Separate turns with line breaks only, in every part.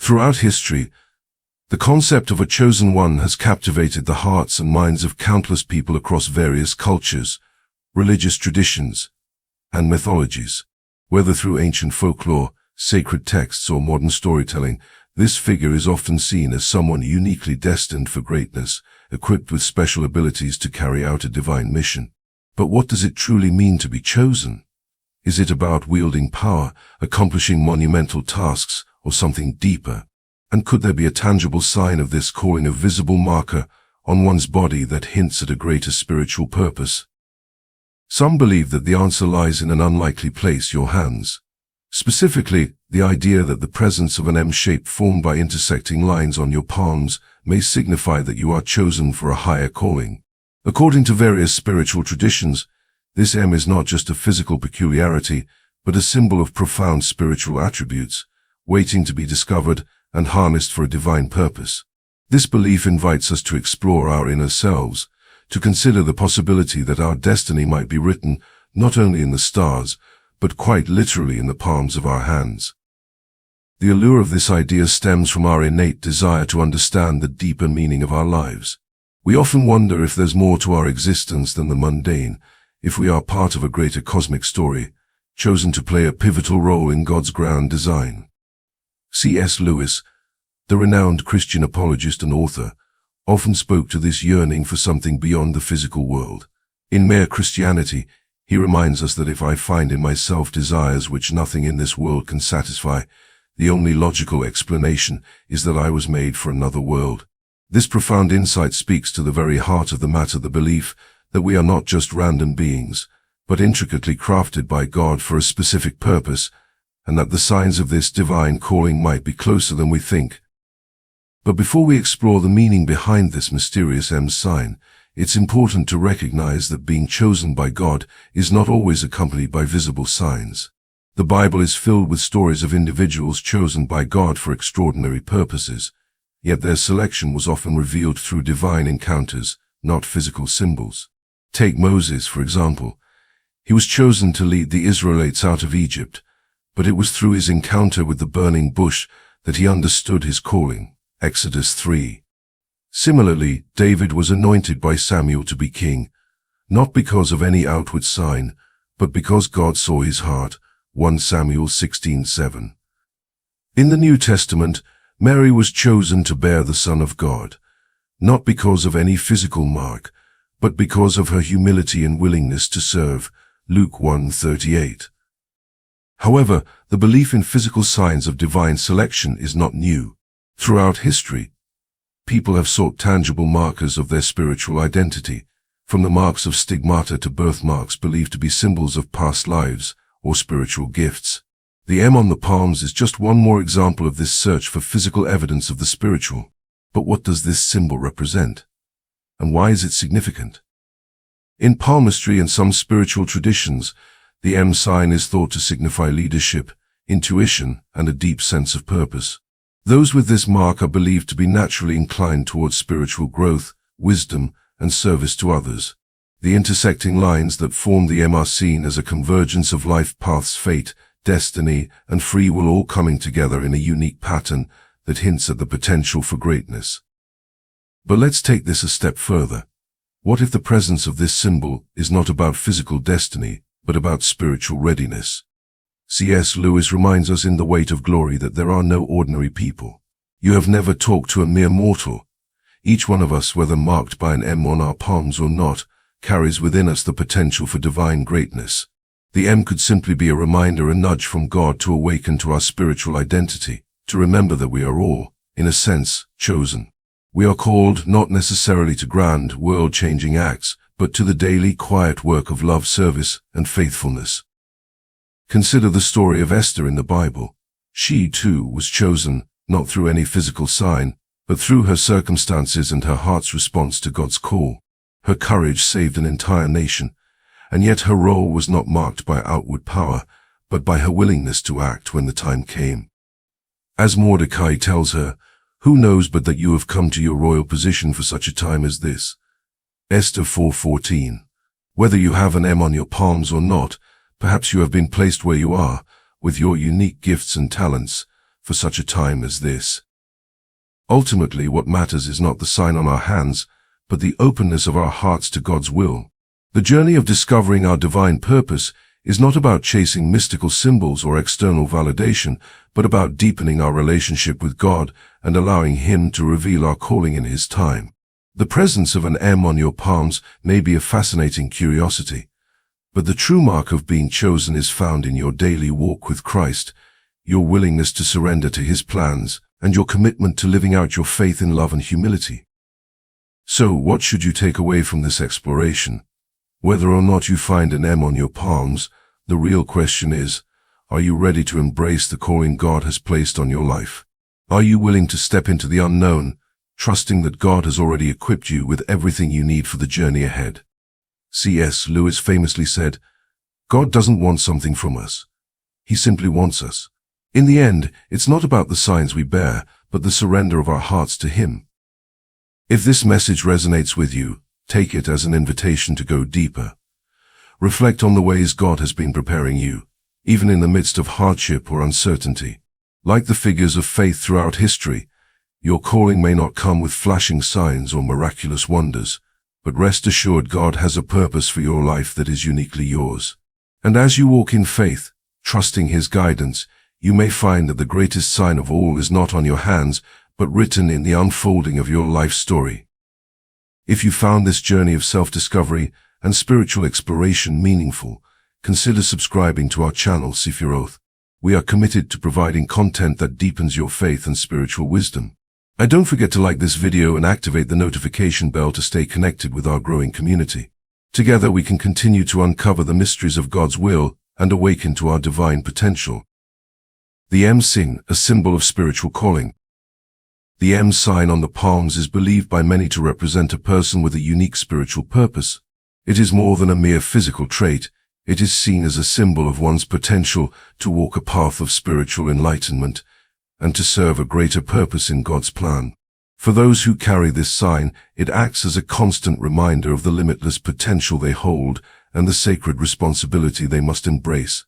Throughout history, the concept of a chosen one has captivated the hearts and minds of countless people across various cultures, religious traditions, and mythologies. Whether through ancient folklore, sacred texts, or modern storytelling, this figure is often seen as someone uniquely destined for greatness, equipped with special abilities to carry out a divine mission. But what does it truly mean to be chosen? Is it about wielding power, accomplishing monumental tasks, or something deeper? And could there be a tangible sign of this calling, a visible marker on one's body that hints at a greater spiritual purpose? Some believe that the answer lies in an unlikely place: your hands. Specifically, the idea that the presence of an M shape formed by intersecting lines on your palms may signify that you are chosen for a higher calling. According to various spiritual traditions, this M is not just a physical peculiarity, but a symbol of profound spiritual attributes, waiting to be discovered and harnessed for a divine purpose. This belief invites us to explore our inner selves, to consider the possibility that our destiny might be written not only in the stars, but quite literally in the palms of our hands. The allure of this idea stems from our innate desire to understand the deeper meaning of our lives. We often wonder if there's more to our existence than the mundane, if we are part of a greater cosmic story, chosen to play a pivotal role in God's grand design. C.S. Lewis, the renowned Christian apologist and author, often spoke to this yearning for something beyond the physical world. In Mere Christianity, he reminds us that if I find in myself desires which nothing in this world can satisfy, the only logical explanation is that I was made for another world. This profound insight speaks to the very heart of the matter, the belief that we are not just random beings, but intricately crafted by God for a specific purpose, and that the signs of this divine calling might be closer than we think. But before we explore the meaning behind this mysterious M sign, it's important to recognize that being chosen by God is not always accompanied by visible signs. The Bible is filled with stories of individuals chosen by God for extraordinary purposes, yet their selection was often revealed through divine encounters, not physical symbols. Take Moses, for example. He was chosen to lead the Israelites out of Egypt, but it was through his encounter with the burning bush that he understood his calling. Exodus 3. Similarly, David was anointed by Samuel to be king, not because of any outward sign, but because God saw his heart. 1 Samuel 16:7. In the New Testament, Mary was chosen to bear the Son of God, not because of any physical mark, but because of her humility and willingness to serve. Luke 1:38. However, the belief in physical signs of divine selection is not new. Throughout history, people have sought tangible markers of their spiritual identity, from the marks of stigmata to birthmarks believed to be symbols of past lives or spiritual gifts. The M on the palms is just one more example of this search for physical evidence of the spiritual. But what does this symbol represent? And why is it significant? In palmistry and some spiritual traditions, the M sign is thought to signify leadership, intuition, and a deep sense of purpose. Those with this mark are believed to be naturally inclined towards spiritual growth, wisdom, and service to others. The intersecting lines that form the M are seen as a convergence of life paths, fate, destiny, and free will all coming together in a unique pattern that hints at the potential for greatness. But let's take this a step further. What if the presence of this symbol is not about physical destiny, but about spiritual readiness? C.S. Lewis reminds us in The Weight of Glory that there are no ordinary people. You have never talked to a mere mortal. Each one of us, whether marked by an M on our palms or not, carries within us the potential for divine greatness. The M could simply be a reminder, a nudge from God to awaken to our spiritual identity, to remember that we are all, in a sense, chosen. We are called not necessarily to grand, world-changing acts, but to the daily, quiet work of love, service, and faithfulness. Consider the story of Esther in the Bible. She, too, was chosen, not through any physical sign, but through her circumstances and her heart's response to God's call. Her courage saved an entire nation, and yet her role was not marked by outward power, but by her willingness to act when the time came. As Mordecai tells her, "Who knows but that you have come to your royal position for such a time as this?" Esther 4:14. Whether you have an M on your palms or not, perhaps you have been placed where you are, with your unique gifts and talents, for such a time as this. Ultimately, what matters is not the sign on our hands, but the openness of our hearts to God's will. The journey of discovering our divine purpose is not about chasing mystical symbols or external validation, but about deepening our relationship with God and allowing Him to reveal our calling in His time. The presence of an M on your palms may be a fascinating curiosity, but the true mark of being chosen is found in your daily walk with Christ, your willingness to surrender to His plans, and your commitment to living out your faith in love and humility. So, what should you take away from this exploration? Whether or not you find an M on your palms, the real question is, are you ready to embrace the calling God has placed on your life? Are you willing to step into the unknown, trusting that God has already equipped you with everything you need for the journey ahead? C.S. Lewis famously said, "God doesn't want something from us. He simply wants us." In the end, it's not about the signs we bear, but the surrender of our hearts to Him. If this message resonates with you, take it as an invitation to go deeper. Reflect on the ways God has been preparing you, even in the midst of hardship or uncertainty. Like the figures of faith throughout history, your calling may not come with flashing signs or miraculous wonders, but rest assured God has a purpose for your life that is uniquely yours. And as you walk in faith, trusting His guidance, you may find that the greatest sign of all is not on your hands, but written in the unfolding of your life story. If you found this journey of self-discovery and spiritual exploration meaningful, consider subscribing to our channel j.r.r. We are committed to providing content that deepens your faith and spiritual wisdom. And don't forget to like this video and activate the notification bell to stay connected with our growing community. Together we can continue to uncover the mysteries of God's will and awaken to our divine potential. The M sign, a symbol of spiritual calling. The M sign on the palms is believed by many to represent a person with a unique spiritual purpose. It is more than a mere physical trait. It is seen as a symbol of one's potential to walk a path of spiritual enlightenment and to serve a greater purpose in God's plan. For those who carry this sign, it acts as a constant reminder of the limitless potential they hold and the sacred responsibility they must embrace.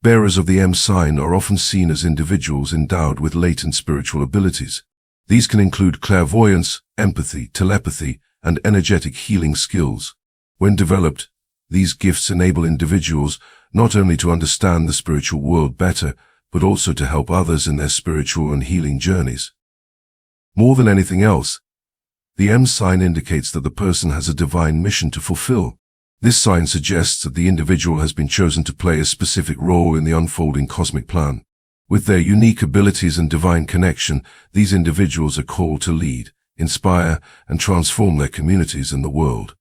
Bearers of the M sign are often seen as individuals endowed with latent spiritual abilities. These can include clairvoyance, empathy, telepathy, and energetic healing skills. When developed, these gifts enable individuals not only to understand the spiritual world better, but also to help others in their spiritual and healing journeys. More than anything else, the M sign indicates that the person has a divine mission to fulfill. This sign suggests that the individual has been chosen to play a specific role in the unfolding cosmic plan. With their unique abilities and divine connection, these individuals are called to lead, inspire, and transform their communities and the world.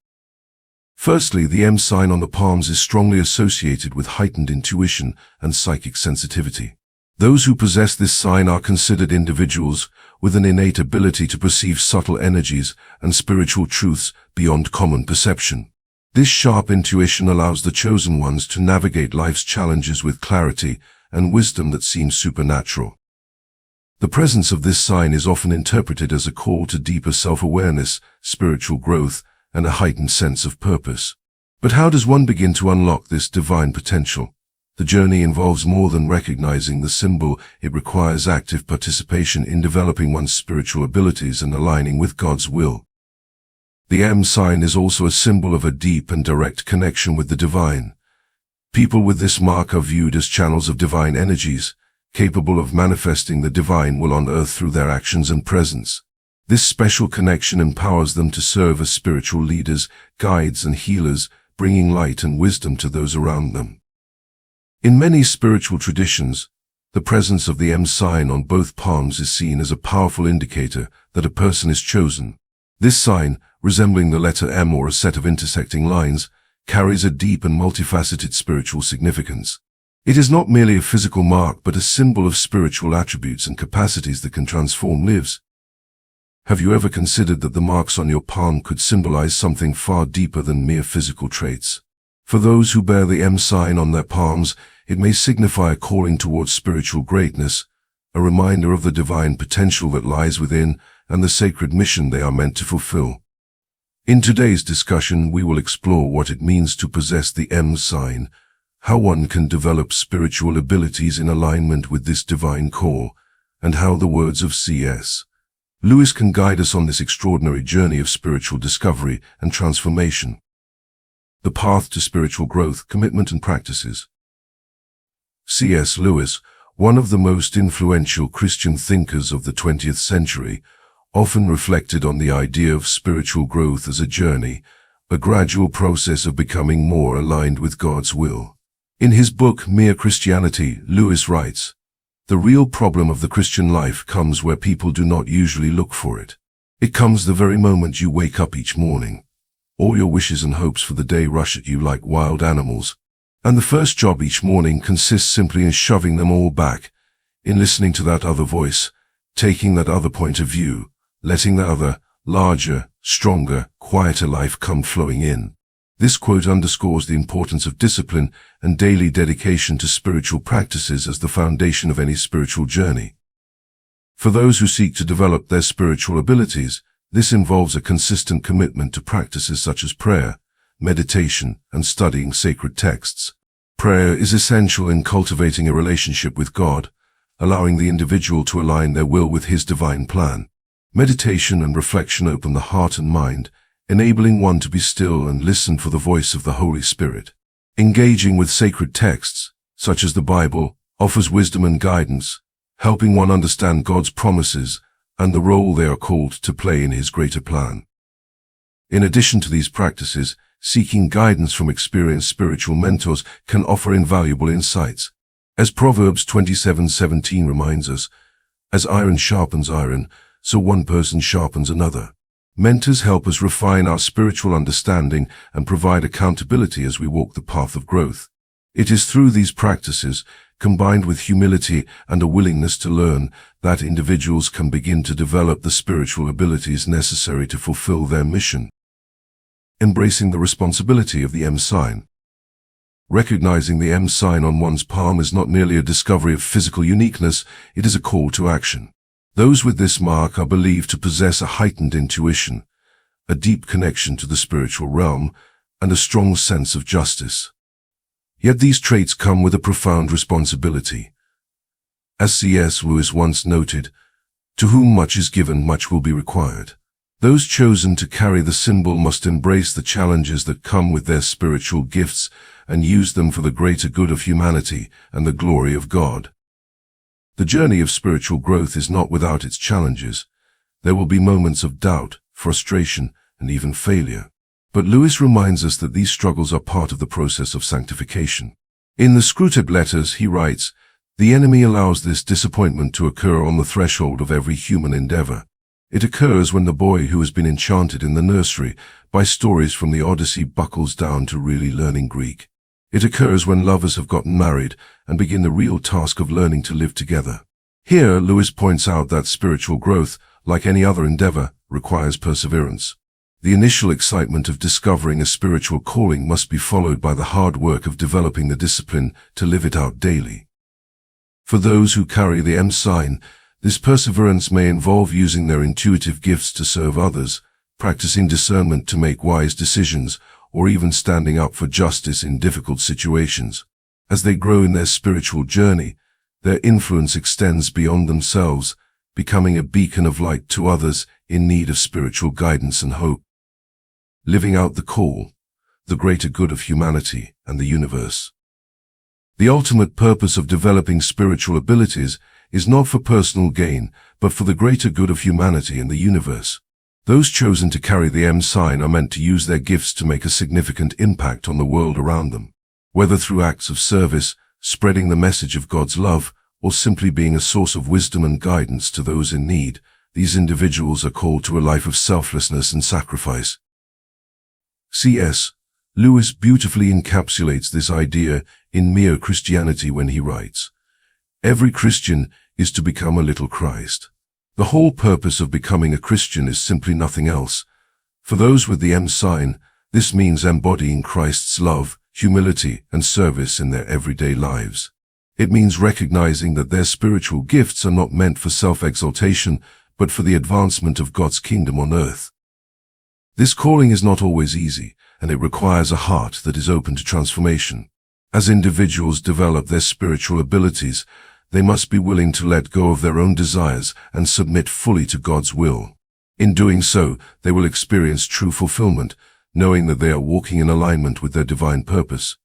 Firstly, the M sign on the palms is strongly associated with heightened intuition and psychic sensitivity. Those who possess this sign are considered individuals with an innate ability to perceive subtle energies and spiritual truths beyond common perception. This sharp intuition allows the chosen ones to navigate life's challenges with clarity and wisdom that seems supernatural. The presence of this sign is often interpreted as a call to deeper self-awareness, spiritual growth, and a heightened sense of purpose. But how does one begin to unlock this divine potential? The journey involves more than recognizing the symbol. It requires active participation in developing one's spiritual abilities and aligning with God's will. The M sign is also a symbol of a deep and direct connection with the divine. People with this mark are viewed as channels of divine energies, capable of manifesting the divine will on earth through their actions and presence. This special connection empowers them to serve as spiritual leaders, guides, and healers, bringing light and wisdom to those around them. In many spiritual traditions, the presence of the M sign on both palms is seen as a powerful indicator that a person is chosen. This sign, resembling the letter M or a set of intersecting lines, carries a deep and multifaceted spiritual significance. It is not merely a physical mark, but a symbol of spiritual attributes and capacities that can transform lives. Have you ever considered that the marks on your palm could symbolize something far deeper than mere physical traits? For those who bear the M sign on their palms, it may signify a calling towards spiritual greatness, a reminder of the divine potential that lies within and the sacred mission they are meant to fulfill. In today's discussion, we will explore what it means to possess the M sign, how one can develop spiritual abilities in alignment with this divine call, and how the words of C.S. Lewis can guide us on this extraordinary journey of spiritual discovery and transformation. The path to spiritual growth, commitment and practices. C.S. Lewis, one of the most influential Christian thinkers of the 20th century, often reflected on the idea of spiritual growth as a journey, a gradual process of becoming more aligned with God's will. In his book, Mere Christianity, Lewis writes, "The real problem of the Christian life comes where people do not usually look for it. It comes the very moment you wake up each morning. All your wishes and hopes for the day rush at you like wild animals, and the first job each morning consists simply in shoving them all back, in listening to that other voice, taking that other point of view, letting the other, larger, stronger, quieter life come flowing in." This quote underscores the importance of discipline and daily dedication to spiritual practices as the foundation of any spiritual journey. For those who seek to develop their spiritual abilities, this involves a consistent commitment to practices such as prayer, meditation, and studying sacred texts. Prayer is essential in cultivating a relationship with God, allowing the individual to align their will with His divine plan. Meditation and reflection open the heart and mind, enabling one to be still and listen for the voice of the Holy Spirit. Engaging with sacred texts, such as the Bible, offers wisdom and guidance, helping one understand God's promises and the role they are called to play in His greater plan. In addition to these practices, seeking guidance from experienced spiritual mentors can offer invaluable insights. As Proverbs 27:17 reminds us, "As iron sharpens iron, so one person sharpens another." Mentors help us refine our spiritual understanding and provide accountability as we walk the path of growth. It is through these practices, combined with humility and a willingness to learn, that individuals can begin to develop the spiritual abilities necessary to fulfill their mission. Embracing the responsibility of the M sign. Recognizing the M sign on one's palm is not merely a discovery of physical uniqueness, it is a call to action. Those with this mark are believed to possess a heightened intuition, a deep connection to the spiritual realm, and a strong sense of justice. Yet these traits come with a profound responsibility. As C.S. Lewis once noted, "To whom much is given, much will be required." Those chosen to carry the symbol must embrace the challenges that come with their spiritual gifts and use them for the greater good of humanity and the glory of God. The journey of spiritual growth is not without its challenges. There will be moments of doubt, frustration, and even failure. But Lewis reminds us that these struggles are part of the process of sanctification. In the Screwtape Letters, he writes, "The enemy allows this disappointment to occur on the threshold of every human endeavor. It occurs when the boy who has been enchanted in the nursery by stories from the Odyssey buckles down to really learning Greek. It occurs when lovers have gotten married and begin the real task of learning to live together." Here, Lewis points out that spiritual growth, like any other endeavor, requires perseverance. The initial excitement of discovering a spiritual calling must be followed by the hard work of developing the discipline to live it out daily. For those who carry the M sign, this perseverance may involve using their intuitive gifts to serve others, practicing discernment to make wise decisions, or even standing up for justice in difficult situations. As they grow in their spiritual journey, their influence extends beyond themselves, becoming a beacon of light to others in need of spiritual guidance and hope. Living out the call, the greater good of humanity and the universe. The ultimate purpose of developing spiritual abilities is not for personal gain, but for the greater good of humanity and the universe. Those chosen to carry the M sign are meant to use their gifts to make a significant impact on the world around them. Whether through acts of service, spreading the message of God's love, or simply being a source of wisdom and guidance to those in need, these individuals are called to a life of selflessness and sacrifice. C.S. Lewis beautifully encapsulates this idea in Mere Christianity when he writes, "Every Christian is to become a little Christ." The whole purpose of becoming a Christian is simply nothing else. For those with the M sign, this means embodying Christ's love, humility, and service in their everyday lives. It means recognizing that their spiritual gifts are not meant for self-exaltation, but for the advancement of God's kingdom on earth. This calling is not always easy, and it requires a heart that is open to transformation. As individuals develop their spiritual abilities, they must be willing to let go of their own desires and submit fully to God's will. In doing so, they will experience true fulfillment, knowing that they are walking in alignment with their divine purpose.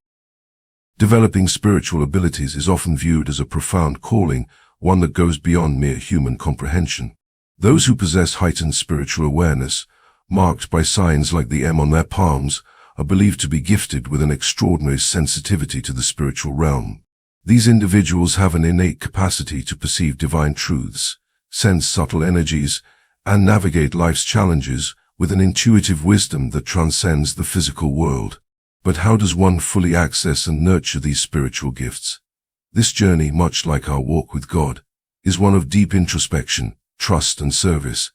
Developing spiritual abilities is often viewed as a profound calling, one that goes beyond mere human comprehension. Those who possess heightened spiritual awareness, marked by signs like the M on their palms, are believed to be gifted with an extraordinary sensitivity to the spiritual realm. These individuals have an innate capacity to perceive divine truths, sense subtle energies, and navigate life's challenges with an intuitive wisdom that transcends the physical world. But how does one fully access and nurture these spiritual gifts? This journey, much like our walk with God, is one of deep introspection, trust, and service.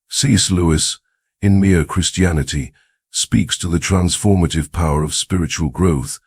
C.S. Lewis, in Mere Christianity, speaks to the transformative power of spiritual growth.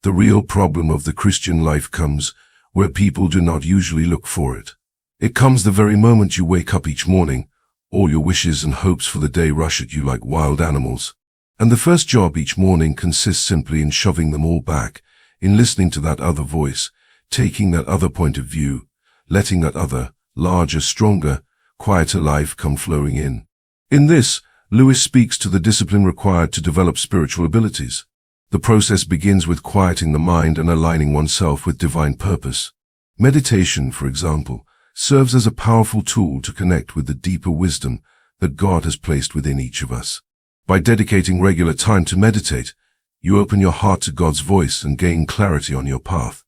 The real problem of the Christian life comes where people do not usually look for it. It comes the very moment you wake up each morning. All your wishes and hopes for the day rush at you like wild animals. And the first job each morning consists simply in shoving them all back, in listening to that other voice, taking that other point of view, letting that other, larger, stronger, quieter life come flowing in. In this, Lewis speaks to the discipline required to develop spiritual abilities. The process begins with quieting the mind and aligning oneself with divine purpose. Meditation, for example, serves as a powerful tool to connect with the deeper wisdom that God has placed within each of us. By dedicating regular time to meditate, you open your heart to God's voice and gain clarity on your path.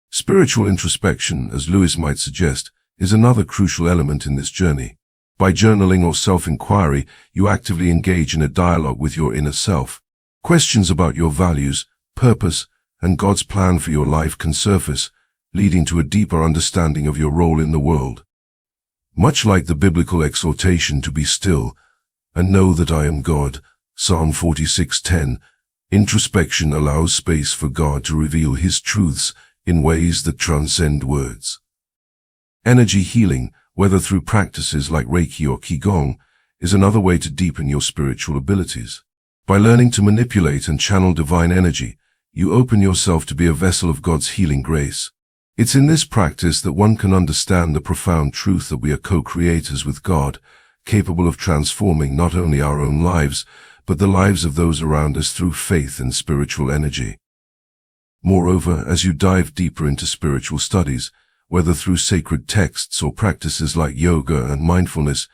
Spiritual introspection, as Lewis might suggest, is another crucial element in this journey. By journaling or self-inquiry, you actively engage in a dialogue with your inner self. Questions about your values, purpose, and God's plan for your life can surface, leading to a deeper understanding of your role in the world. Much like the biblical exhortation to be still and know that I am God, Psalm 46:10, introspection allows space for God to reveal His truths in ways that transcend words. Energy healing, whether through practices like Reiki or Qigong, is another way to deepen your spiritual abilities. By learning to manipulate and channel divine energy, you open yourself to be a vessel of God's healing grace. It's in this practice that one can understand the profound truth that we are co-creators with God, capable of transforming not only our own lives, but the lives of those around us through faith and spiritual energy. Moreover, as you dive deeper into spiritual studies, whether through sacred texts or practices like yoga and mindfulness,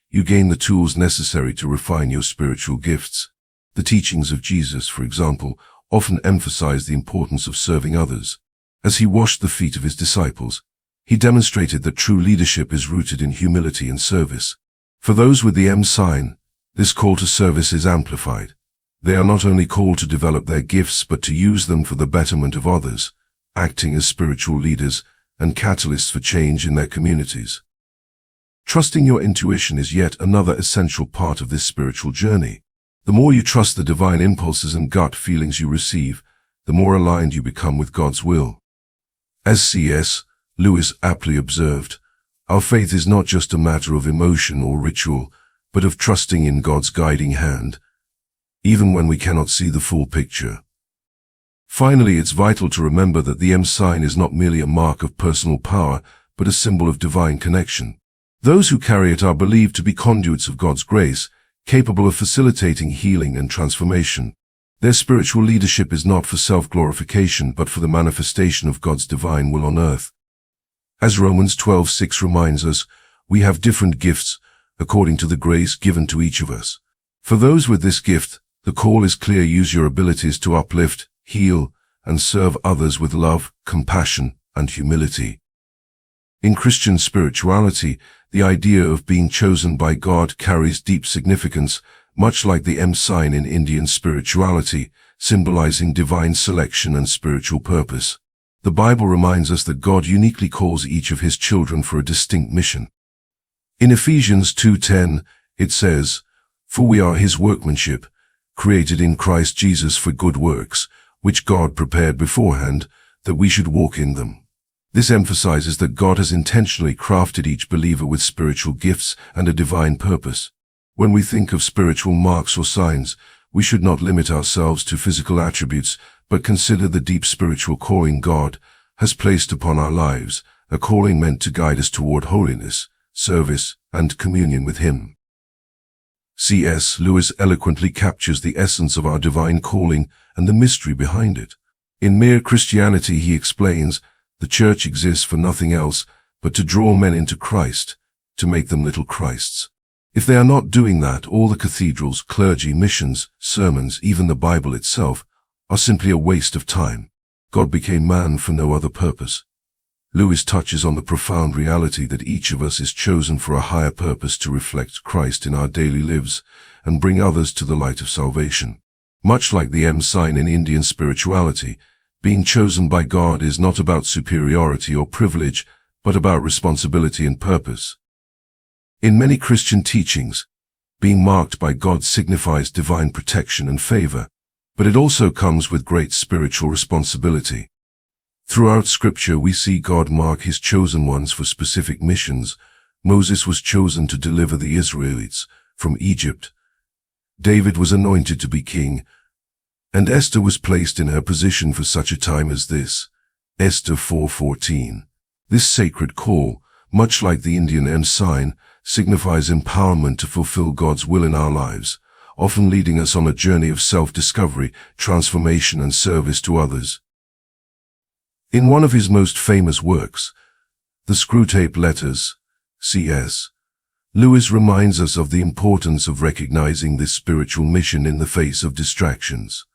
you gain the tools necessary to refine your spiritual gifts. The teachings of Jesus, for example, often emphasize the importance of serving others. As he washed the feet of his disciples, he demonstrated that true leadership is rooted in humility and service. For those with the M sign, this call to service is amplified. They are not only called to develop their gifts but to use them for the betterment of others, acting as spiritual leaders and catalysts for change in their communities. Trusting your intuition is yet another essential part of this spiritual journey. The more you trust the divine impulses and gut feelings you receive, the more aligned you become with God's will. As C.S. Lewis aptly observed, our faith is not just a matter of emotion or ritual, but of trusting in God's guiding hand, even when we cannot see the full picture. Finally, it's vital to remember that the M sign is not merely a mark of personal power, but a symbol of divine connection. Those who carry it are believed to be conduits of God's grace, capable of facilitating healing and transformation. Their spiritual leadership is not for self-glorification, but for the manifestation of God's divine will on earth. As Romans 12:6 reminds us, we have different gifts according to the grace given to each of us. For those with this gift, the call is clear: use your abilities to uplift, heal, and serve others with love, compassion, and humility. In Christian spirituality, the idea of being chosen by God carries deep significance, much like the M sign in Indian spirituality, symbolizing divine selection and spiritual purpose. The Bible reminds us that God uniquely calls each of His children for a distinct mission. In Ephesians 2:10, it says, "For we are His workmanship, created in Christ Jesus for good works, which God prepared beforehand, that we should walk in them." This emphasizes that God has intentionally crafted each believer with spiritual gifts and a divine purpose. When we think of spiritual marks or signs, we should not limit ourselves to physical attributes, but consider the deep spiritual calling God has placed upon our lives, a calling meant to guide us toward holiness, service, and communion with Him. C.S. Lewis eloquently captures the essence of our divine calling and the mystery behind it. In Mere Christianity, he explains, the church exists for nothing else but to draw men into Christ, to make them little Christs. If they are not doing that, all the cathedrals, clergy, missions, sermons, even the Bible itself, are simply a waste of time. God became man for no other purpose. Lewis touches on the profound reality that each of us is chosen for a higher purpose to reflect Christ in our daily lives and bring others to the light of salvation. Much like the M sign in Indian spirituality, being chosen by God is not about superiority or privilege, but about responsibility and purpose. In many Christian teachings, being marked by God signifies divine protection and favor, but it also comes with great spiritual responsibility. Throughout Scripture, we see God mark His chosen ones for specific missions. Moses was chosen to deliver the Israelites from Egypt. David was anointed to be king, and Esther was placed in her position for such a time as this. Esther 4:14. This sacred call, much like the Indian M sign, signifies empowerment to fulfill God's will in our lives, often leading us on a journey of self-discovery, transformation, and service to others. In one of his most famous works, The Screwtape Letters, C.S. Lewis reminds us of the importance of recognizing this spiritual mission in the face of distractions.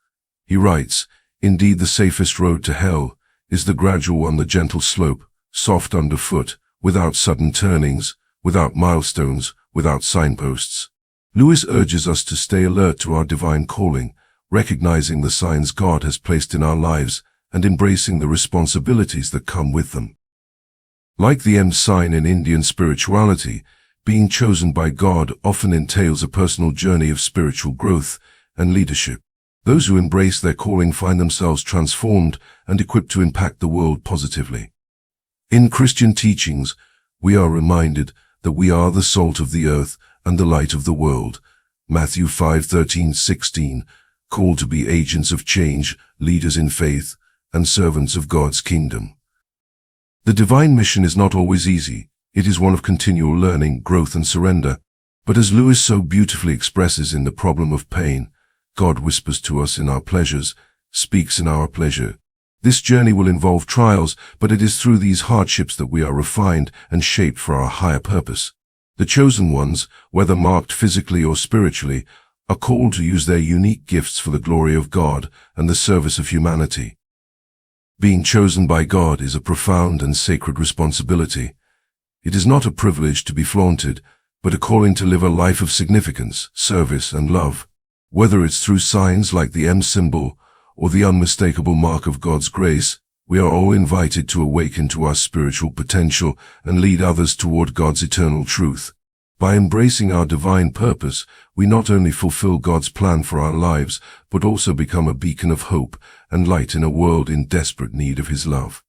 He writes, "Indeed, the safest road to hell is the gradual one, the gentle slope, soft underfoot, without sudden turnings, without milestones, without signposts." Lewis urges us to stay alert to our divine calling, recognizing the signs God has placed in our lives and embracing the responsibilities that come with them. Like the M sign in Indian spirituality, being chosen by God often entails a personal journey of spiritual growth and leadership. Those who embrace their calling find themselves transformed and equipped to impact the world positively. In Christian teachings, we are reminded that we are the salt of the earth and the light of the world. Matthew 5:13-16, called to be agents of change, leaders in faith, and servants of God's kingdom. The divine mission is not always easy. It is one of continual learning, growth, and surrender. But as Lewis so beautifully expresses in The Problem of Pain, God whispers to us in our pleasures, speaks in our pleasure. This journey will involve trials, but it is through these hardships that we are refined and shaped for our higher purpose. The chosen ones, whether marked physically or spiritually, are called to use their unique gifts for the glory of God and the service of humanity. Being chosen by God is a profound and sacred responsibility. It is not a privilege to be flaunted, but a calling to live a life of significance, service, and love. Whether it's through signs like the M symbol or the unmistakable mark of God's grace, we are all invited to awaken to our spiritual potential and lead others toward God's eternal truth. By embracing our divine purpose, we not only fulfill God's plan for our lives, but also become a beacon of hope and light in a world in desperate need of His love.